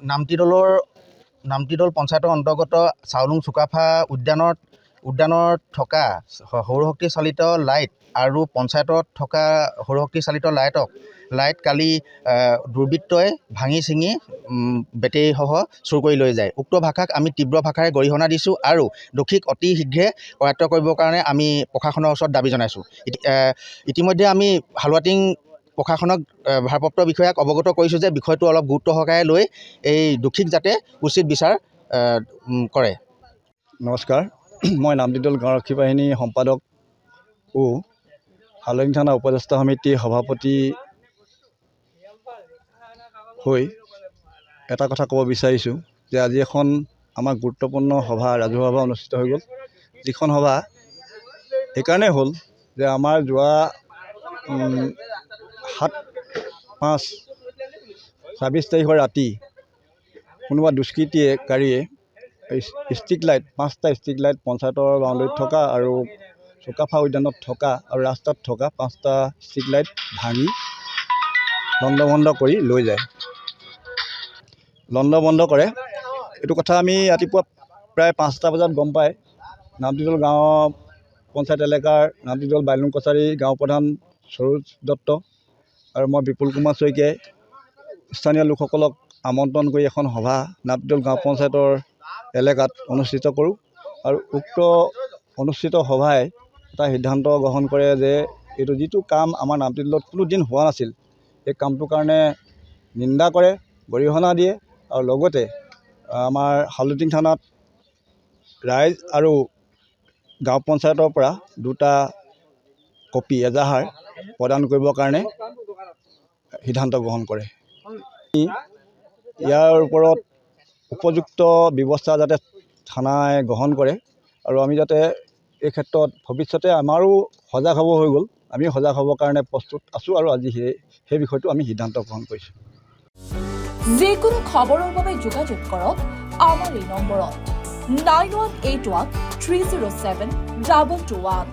নামতিদল পঞ্চায়তৰ অন্তৰ্গত চাউলুং চুকাফা উদ্যানত থকা সৌৰশক্তি চালিত লাইট আৰু পঞ্চায়তত থকা সৌৰশক্তি চালিত লাইট কালি দুৰ্বৃত্তই ভাঙি ছিঙি বেটেৰীসহ চুৰ কৰি লৈ যায়। উক্ত ভাষাক আমি তীব্ৰ ভাষাৰে গৰিহণা দিছোঁ আৰু দোষীক অতি শীঘ্ৰে কৰায়ত্ব কৰিবৰ কাৰণে আমি প্ৰশাসনৰ ওচৰত দাবী জনাইছোঁ। ইতিমধ্যে আমি হালুৱাটিং প্ৰশাসনক ভাৰপ্ৰাপ্ত বিষয়াক অৱগত কৰিছোঁ যে বিষয়টো অলপ গুৰুত্ব সহকাৰে লৈ এই দোষীক যাতে উচিত বিচাৰ কৰে। নমস্কাৰ, মই নামতিদল গাঁওৰক্ষী বাহিনী সম্পাদক ও হালুৱাটিং থানা উপদেষ্টা সমিতিৰ সভাপতি হৈ এটা কথা ক'ব বিচাৰিছোঁ যে আজি এখন আমাৰ গুৰুত্বপূৰ্ণ সভা, ৰাজহুৱা সভা অনুষ্ঠিত হৈ গ'ল। যিখন সভা এইকাৰণেই হ'ল যে আমাৰ যোৱা 7/5/26 তাৰিখৰ ৰাতি কোনোবা দুষ্কৃতীয়ে গাড়ীয়ে ষ্ট্ৰীট লাইট 5টা ষ্ট্ৰীট লাইট পঞ্চায়তৰ বাউণ্ডেৰীত থকা আৰু চুকাফা উদ্যানত থকা আৰু ৰাস্তাত থকা 5টা ষ্ট্ৰীট লাইট ভাঙি লণ্ডভণ্ড কৰি লৈ যায়। লণ্ডভণ্ড কৰে। এইটো কথা আমি ৰাতিপুৱা প্ৰায় 5টা বজাত গম পাই নামতিদল গাঁও পঞ্চায়ত এলেকাৰ নামতিদল বাইলুং কছাৰী গাঁও প্ৰধান সৰোজ দত্ত আৰু মই বিপুল কুমাৰ শইকীয়াই স্থানীয় লোকসকলক আমন্ত্ৰণ কৰি এখন সভা নামতিদল গাঁও পঞ্চায়তৰ এলেকাত অনুষ্ঠিত কৰোঁ আৰু উক্ত অনুষ্ঠিত সভাই এটা সিদ্ধান্ত গ্ৰহণ কৰে যে এইটো যিটো কাম আমাৰ নামতিদলত কোনো দিন হোৱা নাছিল, এই কামটোৰ কাৰণে নিন্দা কৰে, গৰিহণা দিয়ে আৰু লগতে আমাৰ হালুৱাটিং থানাত ৰাইজ আৰু গাঁও পঞ্চায়তৰ পৰা 2টা কপি এজাহাৰ প্ৰদান কৰিবৰ কাৰণে সিদ্ধান্ত গ্ৰহণ কৰে। ইয়াৰ ওপৰত উপযুক্ত ব্যৱস্থা যাতে থানাই গ্ৰহণ কৰে আৰু আমি যাতে এই ক্ষেত্ৰত ভৱিষ্যতে আমাৰো সজাগ হ'ব হৈ গ'ল, আমি সজাগ হ'বৰ কাৰণে প্ৰস্তুত আছোঁ আৰু আজি সেই বিষয়টো আমি সিদ্ধান্ত গ্ৰহণ কৰিছোঁ। যিকোনো খবৰৰ বাবে যোগাযোগ কৰক আমাৰ এই নম্বৰত 9181 307 221।